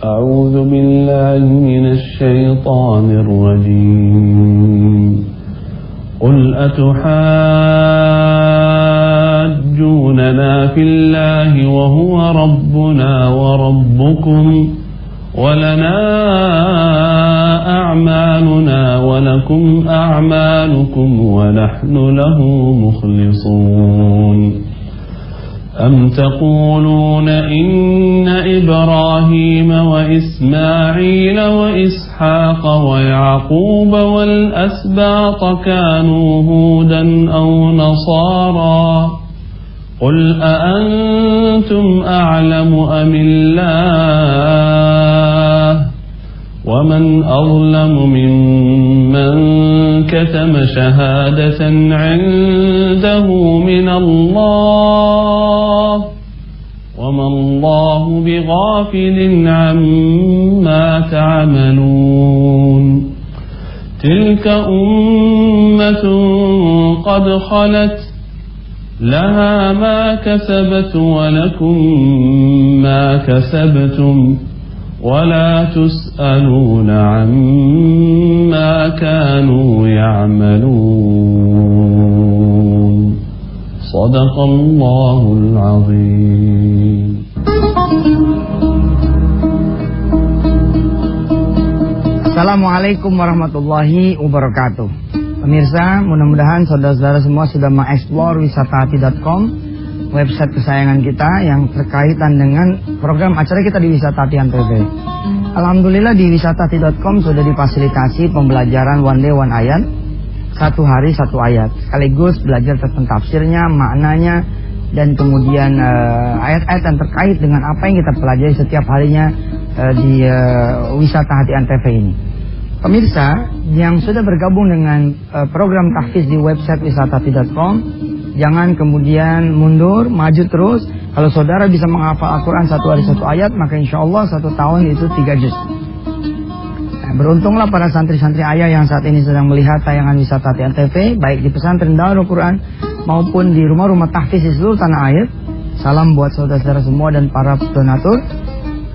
أعوذ بالله من الشيطان الرجيم قل أتحاجوننا في الله وهو ربنا وربكم ولنا أعمالنا ولكم أعمالكم ونحن له مخلصون أم تقولون إن إبراهيم وإسماعيل وإسحاق ويعقوب والأسباط كانوا هودا أو نصارى قل أأنتم أعلم أم الله ومن أظلم ممن كتم شهادة عنده من الله وما الله بغافل عما تعملون تلك أمة قد خلت لها ما كسبت ولكم ما كسبتم ولا تسألون عما كانوا يعملون صدق الله العظيم. Assalamualaikum warahmatullahi wabarakatuh. Pemirsa, mudah-mudahan saudara-saudara semua sudah mengeksplor wisatahati.com, website kesayangan kita yang terkaitan dengan program acara kita di Wisata Hati TV. Alhamdulillah di wisatahati.com sudah difasilitasi pembelajaran one day one ayat, satu hari satu ayat, sekaligus belajar tentang tafsirnya, maknanya, dan kemudian ayat-ayat yang terkait dengan apa yang kita pelajari setiap harinya di Wisata Hati TV ini. Pemirsa yang sudah bergabung dengan program tahfiz di website wisatahati.com, jangan kemudian mundur, maju terus. Kalau saudara bisa menghafal Al-Quran satu hari satu ayat, maka insya Allah 1 tahun itu 3 juz. Nah, beruntunglah para santri-santri ayah yang saat ini sedang melihat tayangan Wisata Hati TV, baik di pesantren Darul Quran maupun di rumah-rumah tahfiz di seluruh tanah air. Salam buat saudara-saudara semua dan para donatur.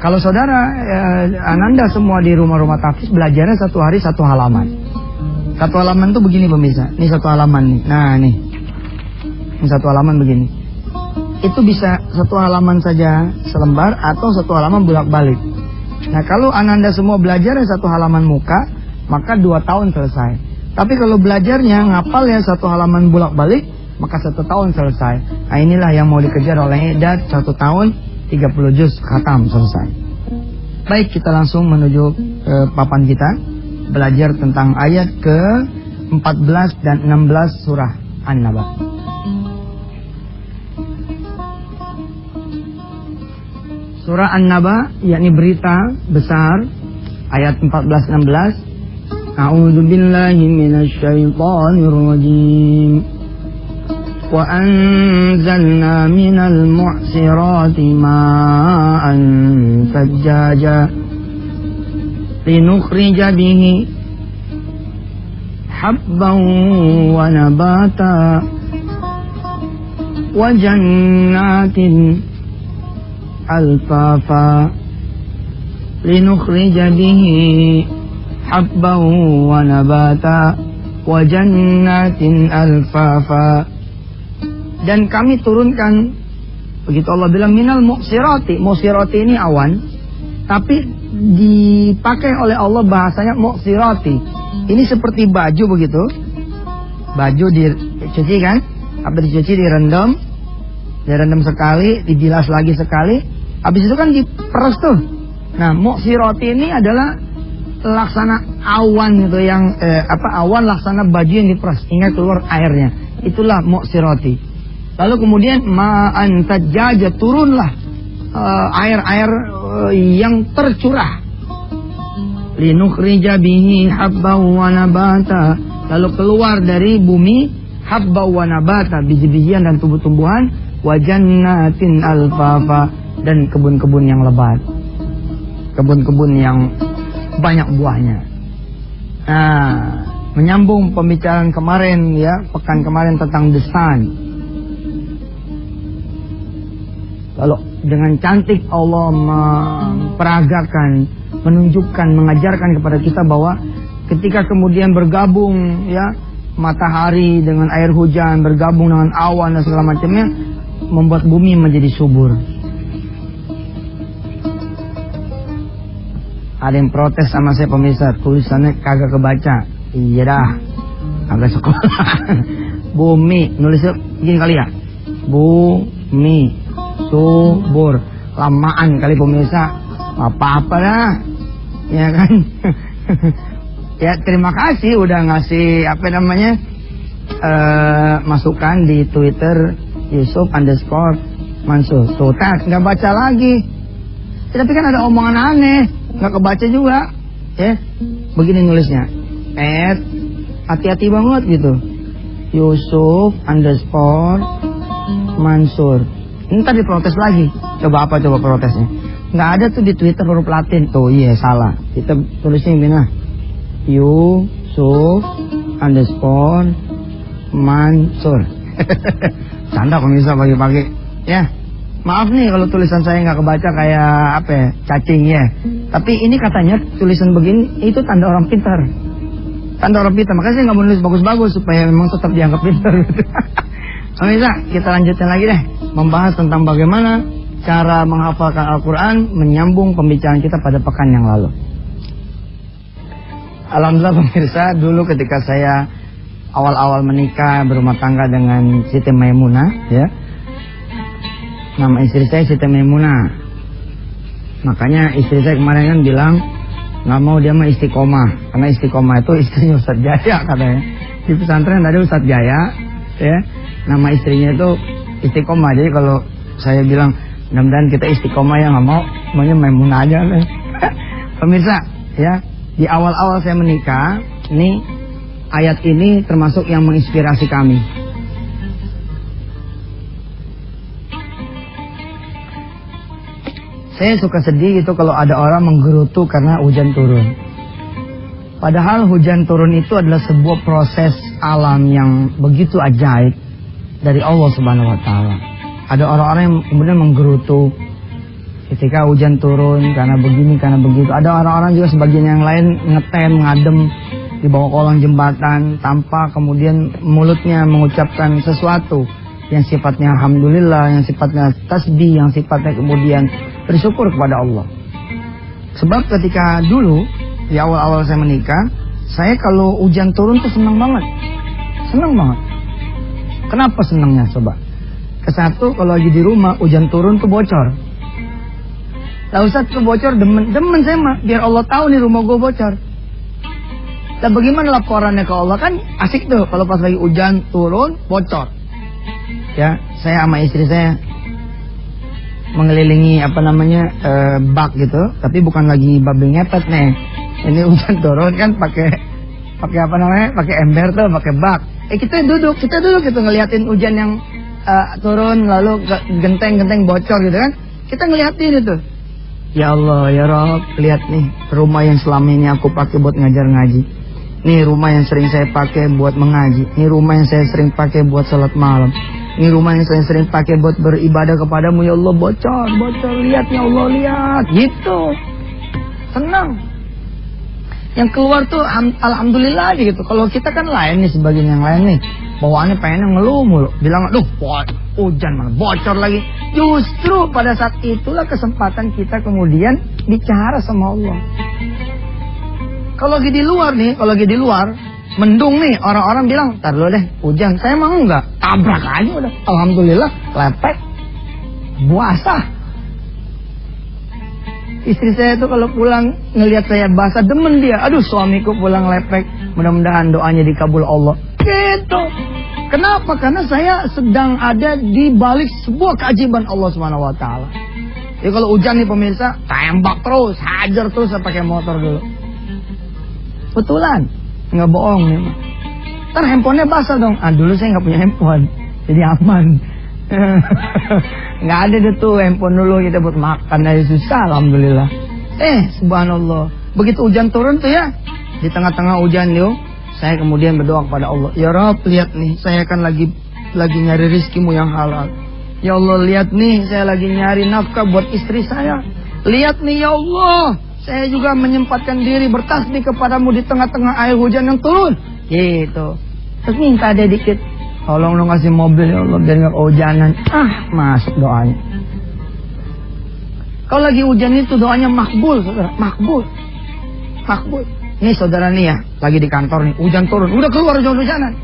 Kalau saudara ananda semua di rumah-rumah tahfiz belajarnya satu hari satu halaman. Satu halaman tuh begini pemirsa. Ini satu halaman nih. Nah nih. Ini satu halaman begini. Itu bisa satu halaman saja selembar atau satu halaman bolak-balik. Nah kalau ananda semua belajarnya satu halaman muka, maka 2 tahun selesai. Tapi kalau belajarnya ngapal ya satu halaman bolak-balik, maka 1 tahun selesai. Nah inilah yang mau dikejar oleh Edat, 1 tahun 30 juz khatam selesai. Baik, kita langsung menuju ke papan kita, belajar tentang ayat ke-14 dan 16 surah An-Naba. Surah An-Naba yakni berita besar, ayat 14-16. A'udzu billahi minasyaitonir rajim. وأنزلنا من المعصرات ماء ثجاجا لنخرج به حبا ونباتا وجنات ألفافا لنخرج به حبا ونباتا وجنات ألفافا. Dan kami turunkan, begitu Allah bilang minal mu'sirati. Mu'sirati ini awan, tapi dipakai oleh Allah bahasanya mu'sirati. Ini seperti baju begitu. Baju dicuci kan, habis dicuci direndam sekali, dibilas lagi sekali, habis itu kan diperes tuh. Nah mu'sirati ini adalah laksana awan gitu, yang awan laksana baju yang diperes hingga keluar airnya. Itulah mu'sirati. Lalu kemudian ma'an tajjaja, turunlah air-air yang tercurah. Linukhrija bihi habba wa nabata, lalu keluar dari bumi habba wa nabata, biji-bijian dan tumbuh-tumbuhan, wa jannatin alfafa, dan kebun-kebun yang lebat, kebun-kebun yang banyak buahnya. Nah, menyambung pembicaraan kemarin ya, pekan kemarin tentang The Sun. Lalu dengan cantik Allah memperagakan, menunjukkan, mengajarkan kepada kita bahwa ketika kemudian bergabung ya matahari dengan air hujan, bergabung dengan awan dan segala macamnya, membuat bumi menjadi subur. Ada yang protes sama saya pemirsa, tulisannya kagak kebaca. Iya dah, kagak sekolah. Bumi, nulisnya gini kali ya. Bumi subur. Lamaan kali pemirsa. Apa-apa dah. Ya kan? Ya terima kasih udah ngasih apa namanya masukan di Twitter Yusuf_Mansur. Tuh tak nggak baca lagi. Tapi kan ada omongan aneh, nggak kebaca juga. Ya begini nulisnya. Hati-hati banget gitu. Yusuf_Mansur. Ntar diprotes lagi. Coba apa coba protesnya? Nggak ada tuh di Twitter huruf Latin. Tuh iya salah. Kita tulisnya gimana? Yusuf_Mansur. Canda pemirsa pagi-pagi. Ya maaf nih kalau tulisan saya nggak kebaca kayak apa ya, cacing ya. Tapi ini katanya tulisan begini itu tanda orang pintar. Tanda orang pintar. Makanya saya nggak mau nulis bagus-bagus supaya memang tetap dianggap pintar. Pemirsa, kita lanjutin lagi deh, membahas tentang bagaimana cara menghafalkan Al-Quran, menyambung pembicaraan kita pada pekan yang lalu. Alhamdulillah pemirsa, dulu ketika saya awal-awal menikah berumah tangga dengan Siti Maimunah, ya, nama istri saya Siti Maimunah. Makanya istri saya kemarin kan bilang nggak mau dia mah istiqomah, karena istiqomah itu istrinya Ustadz Jaya katanya. Di pesantren ada Ustadz Jaya, ya. Nama istrinya itu istiqomah. Jadi kalau saya bilang mudah-mudahan kita istiqomah ya nggak mau, maunya Maimunah aja. Pemirsa, ya di awal-awal saya menikah, ini ayat ini termasuk yang menginspirasi kami. Saya suka sedih itu kalau ada orang menggerutu karena hujan turun. Padahal hujan turun itu adalah sebuah proses alam yang begitu ajaib dari Allah Subhanahu wa Ta'ala. Ada orang-orang yang kemudian menggerutu ketika hujan turun karena begini, karena begitu. Ada orang-orang juga sebagian yang lain ngetem, ngadem di bawah kolong jembatan tanpa kemudian mulutnya mengucapkan sesuatu yang sifatnya alhamdulillah, yang sifatnya tasbih, yang sifatnya kemudian bersyukur kepada Allah. Sebab ketika dulu di awal-awal saya menikah, saya kalau hujan turun tuh senang banget. Senang banget. Kenapa senangnya coba? Kesatu kalau lagi di rumah hujan turun tuh bocor. Lah Ustaz tuh bocor demen saya mah biar Allah tahu nih rumah gue bocor. Dan bagaimana laporannya ke Allah, kan asik tuh kalau pas lagi hujan turun bocor. Ya, saya sama istri saya mengelilingi apa namanya bak gitu, tapi bukan lagi babi ngepet nih. Ini hujan turun kan pakai apa namanya? Pakai ember tuh, pakai bak. Kita duduk gitu ngeliatin hujan yang turun lalu genteng-genteng bocor gitu kan. Kita ngeliatin itu. Ya Allah, ya Rabb, lihat nih rumah yang selama ini aku pakai buat ngajar ngaji. Nih rumah yang sering saya pakai buat mengaji. Nih rumah yang saya sering pakai buat salat malam. Ini rumah yang saya sering pakai buat beribadah kepadamu, ya Allah, bocor, lihat ya Allah, lihat, gitu. Senang. Yang keluar tuh alhamdulillah aja gitu. Kalau kita kan lain nih, sebagian yang lain nih, bawaannya pengennya ngeluh mulu, bilang, aduh, hujan malah bocor lagi. Justru pada saat itulah kesempatan kita kemudian bicara sama Allah. Kalau lagi di luar nih, mendung nih, orang-orang bilang, tar dulu deh, hujan. Saya mau enggak, tabrak aja udah. Alhamdulillah, lepek, basah. Istri saya tuh kalau pulang ngelihat saya basah, demen dia. Aduh, suamiku pulang lepek, mudah-mudahan doanya dikabul Allah. Gitu. Kenapa? Karena saya sedang ada di balik sebuah keajaiban Allah Subhanahu wa Ta'ala. Jadi kalau hujan nih pemirsa, tembak terus, hajar terus, saya pakai motor dulu. Betulan. Nggak bohong nih. Ntar handphonenya basah dong. Dulu saya nggak punya handphone, jadi aman. Nggak ada deh tuh handphone dulu, kita buat makan aja susah, alhamdulillah. Subhanallah. Begitu hujan turun tuh ya, di tengah-tengah hujan yuk, saya kemudian berdoa kepada Allah. Ya Rabb, lihat nih, saya kan lagi nyari rizkimu yang halal. Ya Allah, lihat nih, saya lagi nyari nafkah buat istri saya. Lihat nih ya Allah, saya juga menyempatkan diri bertasbih kepadamu di tengah-tengah air hujan yang turun. Gitu. Terus minta dia dikit, tolong dong kasih mobil ya Allah biar gak kehujanan. Masuk doanya. Kalau lagi hujan itu doanya makbul, saudara. Makbul. Nih saudara nih ya, lagi di kantor nih, hujan turun, udah keluar hujan-hujanan.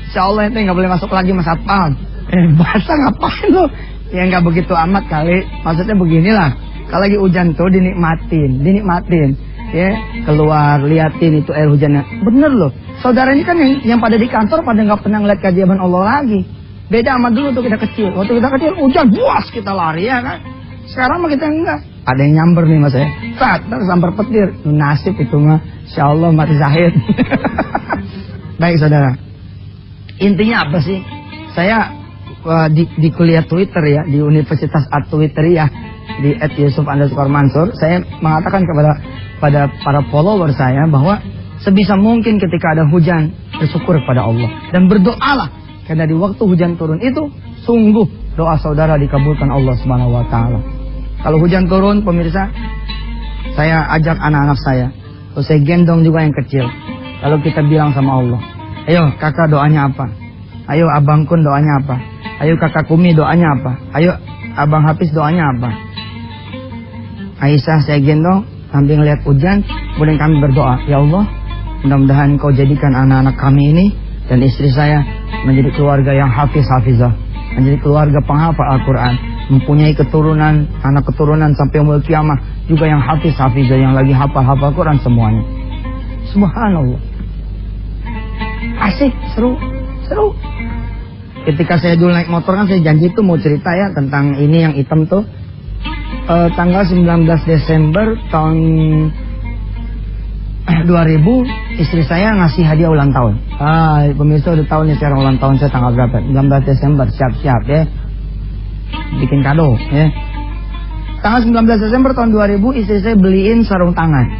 Insya Allah itu gak boleh masuk lagi Mas Atpal. Basah ngapain lo? Ya gak begitu amat kali. Maksudnya beginilah, kalau lagi hujan tuh dinikmatin. Ya, keluar, liatin itu air hujannya. Bener loh. Saudara ini kan yang pada di kantor pada gak pernah ngeliat keajaiban Allah lagi. Beda sama dulu tuh kita kecil. Waktu kita kecil hujan, buas kita lari ya kan. Sekarang mah kita enggak. Ada yang nyamber nih mas ya. Sambar petir. Nasib itu mah. Insya Allah mati syahid. Baik saudara. Intinya apa sih? Saya di kuliah Twitter ya. Di Universitas At-Twitteriyah. Di @yusuf_mansur. Saya mengatakan kepada para follower saya bahwa sebisa mungkin ketika ada hujan bersyukur kepada Allah. Dan berdoalah. Karena di waktu hujan turun itu sungguh doa saudara dikabulkan Allah Subhanahu wa taala. Kalau hujan turun pemirsa, saya ajak anak-anak saya, terus saya gendong juga yang kecil. Lalu kita bilang sama Allah, ayo kakak doanya apa? Ayo abang Kun doanya apa? Ayo kakak Kumi doanya apa? Ayo abang Hafiz doanya apa? Aisyah saya gendong sambil ngeliat hujan, kemudian kami berdoa, ya Allah, mudah-mudahan kau jadikan anak-anak kami ini dan istri saya menjadi keluarga yang hafiz-hafizah, menjadi keluarga penghafal Al-Quran, mempunyai keturunan, anak keturunan sampai umur kiamah juga yang hafiz-hafizah, yang lagi hafal-hafal Quran semuanya. Subhanallah. Asik, seru. Ketika saya dulu naik motor kan saya janji itu mau cerita ya tentang ini yang hitam tuh. Tanggal 19 Desember tahun 2000 istri saya ngasih hadiah ulang tahun. Pemirsa udah tahu nih sekarang ulang tahun saya tanggal berapa? 19 Desember, siap-siap ya. Bikin kado ya. Tanggal 19 Desember tahun 2000 istri saya beliin sarung tangan.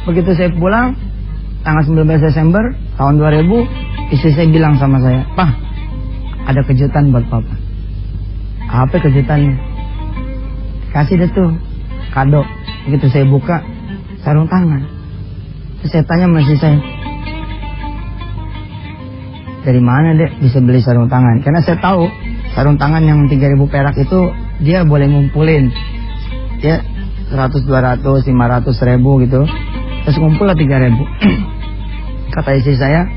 Begitu saya pulang tanggal 19 Desember tahun 2000 istri saya bilang sama saya, "Pak, ada kejutan buat Papa." Apa kejutannya? Kasih deh tuh kado. Begitu saya buka sarung tangan. Terus saya tanya sama istri saya, dari mana dek bisa beli sarung tangan? Karena saya tahu sarung tangan yang 3.000 perak itu dia boleh ngumpulin ya 100, 200, 500 ribu gitu. Terus ngumpul lah 3.000. Kata istri saya,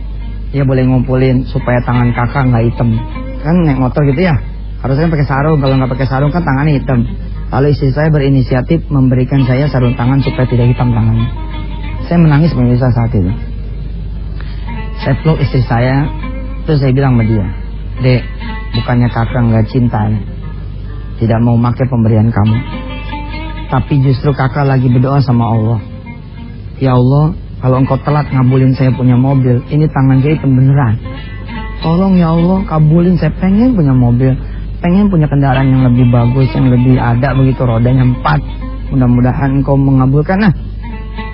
dia boleh ngumpulin supaya tangan kakak nggak hitam. Kan naik motor gitu ya, harusnya pakai sarung. Kalau nggak pakai sarung kan tangannya hitam. Lalu istri saya berinisiatif memberikan saya sarung tangan supaya tidak hitam tangannya. Saya menangis pemirsa saat itu. Saya peluk istri saya, terus saya bilang sama dia, "Dek, bukannya kakak nggak cinta, tidak mau pakai pemberian kamu, tapi justru kakak lagi berdoa sama Allah. Ya Allah, kalau engkau telat ngabulin saya punya mobil, ini tangan saya hitam beneran. Tolong ya Allah, kabulin, saya pengen punya mobil, pengen punya kendaraan yang lebih bagus, yang lebih ada begitu, rodanya 4. Mudah-mudahan engkau mengabulkan." Nah,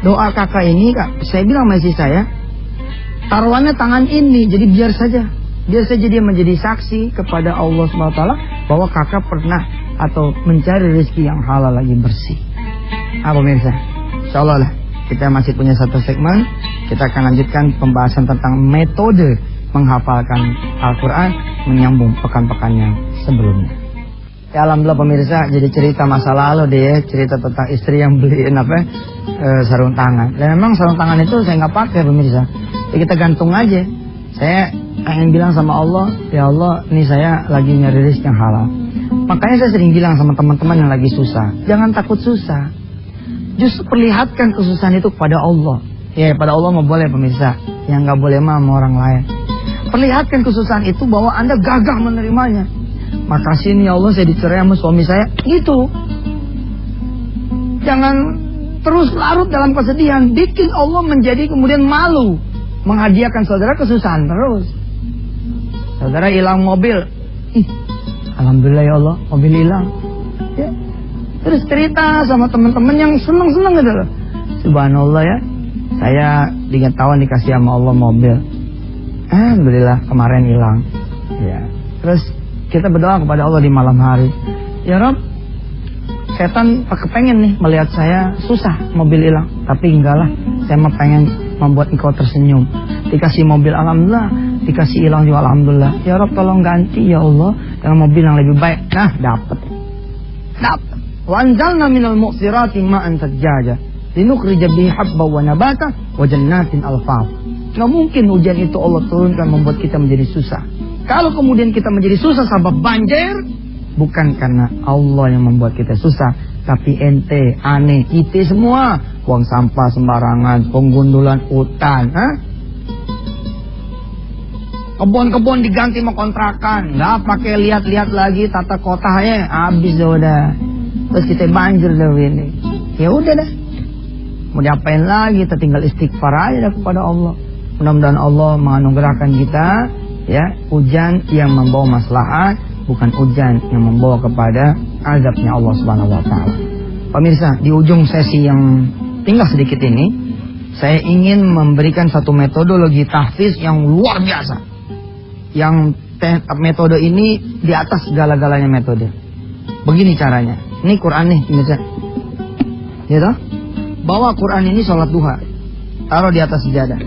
doa kakak ini, saya bilang sama istri saya, taruhannya tangan ini, jadi biar saja dia menjadi saksi kepada Allah SWT bahwa kakak pernah atau mencari rezeki yang halal lagi bersih. Pemirsa, insya Allah lah kita masih punya satu segmen. Kita akan lanjutkan pembahasan tentang metode menghafalkan Al-Quran menyambung pekan-pekan yang sebelumnya. Ya alhamdulillah pemirsa, jadi cerita masa lalu deh ya, cerita tentang istri yang beliin sarung tangan. Dan memang sarung tangan itu saya nggak pakai pemirsa, ya kita gantung aja. Saya pengen bilang sama Allah, ya Allah, ini saya lagi nyari rezeki yang halal. Makanya saya sering bilang sama teman-teman yang lagi susah, jangan takut susah. Justru perlihatkan kesusahan itu kepada Allah. Ya pada Allah mau boleh pemirsa, yang nggak boleh mah sama orang lain. Perlihatkan kesusahan itu bahwa Anda gagah menerimanya. Makasih nih ya Allah, saya dicerai sama suami saya. Gitu. Jangan terus larut dalam kesedihan. Bikin Allah menjadi kemudian malu. Menghadiahkan saudara kesusahan terus. Saudara hilang mobil. Alhamdulillah ya Allah, mobil hilang. Ya. Terus cerita sama teman-teman yang seneng-seneng gitu loh. Subhanallah ya. Saya diketahuan dikasih sama Allah mobil. Alhamdulillah kemarin hilang. Ya. Terus kita berdoa kepada Allah di malam hari. Ya Rob, setan kepengen nih melihat saya susah mobil hilang. Tapi enggak lah, saya mah pengen membuat engkau tersenyum. Dikasih mobil alhamdulillah, dikasih hilang juga alhamdulillah. Ya Rob tolong ganti ya Allah dengan mobil yang lebih baik. Nah dapat. Wa anzalna minal mu'sirati ma'an sajjaja linukhrija bihi habba wa nabata wa jannatin alfaf. Nggak mungkin hujan itu Allah turunkan membuat kita menjadi susah. Kalau kemudian kita menjadi susah sebab banjir, bukan karena Allah yang membuat kita susah, tapi ente, aneh, kita semua buang sampah sembarangan, penggundulan hutan, kebun-kebun diganti sama kontrakan, nggak pakai lihat-lihat lagi tata kotanya, habis udah. Terus kita banjir dah ini. Ya udah dah. Mau diapain lagi? Kita tinggal istighfar aja dah kepada Allah. Mudah-mudahan Allah menganugerahkan kita ya hujan yang membawa maslahat, bukan hujan yang membawa kepada azabnya Allah Subhanahu wa taala. Pemirsa, di ujung sesi yang tinggal sedikit ini, saya ingin memberikan satu metodologi tahfiz yang luar biasa. Yang metode ini di atas segala-galanya metode. Begini caranya. Ini Quran nih, pemirsa. Ya toh? Bawa Quran ini sholat duha. Taruh di atas sejadah.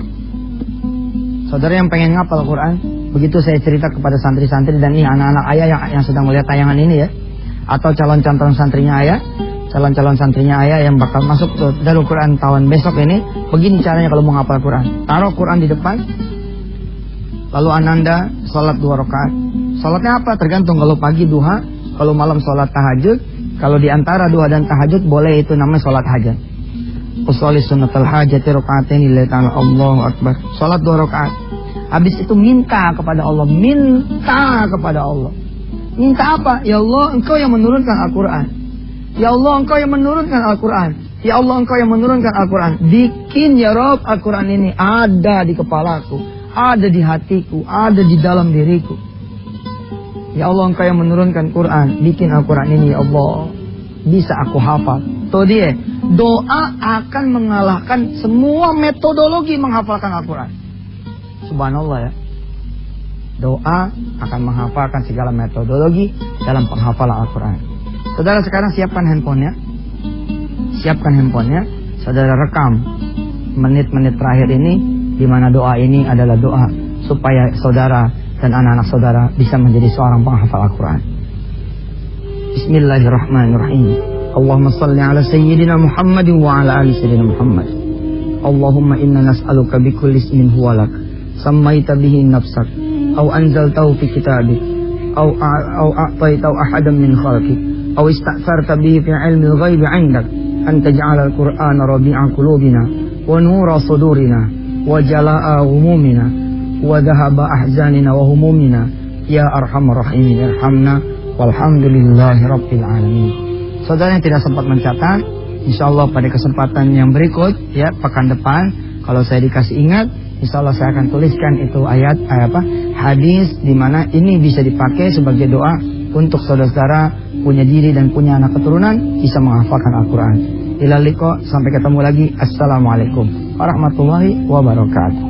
Saudara yang pengen ngapal Quran, begitu saya cerita kepada santri-santri dan ini anak-anak ayah yang sedang melihat tayangan ini ya, atau calon-calon santrinya ayah yang bakal masuk ke Darul Quran tahun besok ini, begini caranya kalau mau ngapal Quran. Taruh Quran di depan, lalu ananda sholat 2 rakaat. Sholatnya apa? Tergantung, kalau pagi duha, kalau malam sholat tahajud, kalau di antara duha dan tahajud boleh itu namanya sholat hajat. Usolli sunnatul hajati rakaatain lillahi ta'ala, Allahu akbar. Salat 2 rakaat. Habis itu minta kepada Allah, minta kepada Allah. Minta apa? Ya Allah, Engkau yang menurunkan Al-Qur'an. Ya Allah, Engkau yang menurunkan Al-Qur'an. Ya Allah, Engkau yang menurunkan Al-Qur'an. Bikin ya Rabb Al-Qur'an ini ada di kepalaku, ada di hatiku, ada di dalam diriku. Ya Allah, Engkau yang menurunkan Quran, bikin Al-Qur'an ini ya Allah bisa aku hafal. Tuh dia, doa akan mengalahkan semua metodologi menghafalkan Al-Quran. Subhanallah ya. Doa akan menghafalkan segala metodologi dalam penghafalan Al-Quran. Saudara sekarang siapkan handphonenya. Saudara rekam menit-menit terakhir ini, di mana doa ini adalah doa supaya saudara dan anak-anak saudara bisa menjadi seorang penghafal Al-Quran. Bismillahirrahmanirrahim. Allahumma salli ala sayyidina Muhammad wa ala ali sayyidina Muhammad. Allahumma inna nas'aluka bikulli ismin huwa lak sammaita bihi nafsak aw anzaltahu fi kitabik aw a'taytahu ahadan min khalqik aw ista'tharta bihi fi 'ilmi al-ghaib 'indak an taj'ala al-Qur'ana rabi'a qulubina wa nura sudurina wa jalaa'a humumina wa dhahaba ahzanina wa humumina ya arhamar rahimin irhamna walhamdulillahi rabbil alamin. Saudara yang tidak sempat mencatat, insyaallah pada kesempatan yang berikut ya, pekan depan kalau saya dikasih ingat, insyaallah saya akan tuliskan itu ayat hadis di mana ini bisa dipakai sebagai doa untuk saudara-saudara punya diri dan punya anak keturunan bisa menghafalkan Al-Qur'an. Ila liqa, sampai ketemu lagi. Assalamualaikum warahmatullahi wabarakatuh.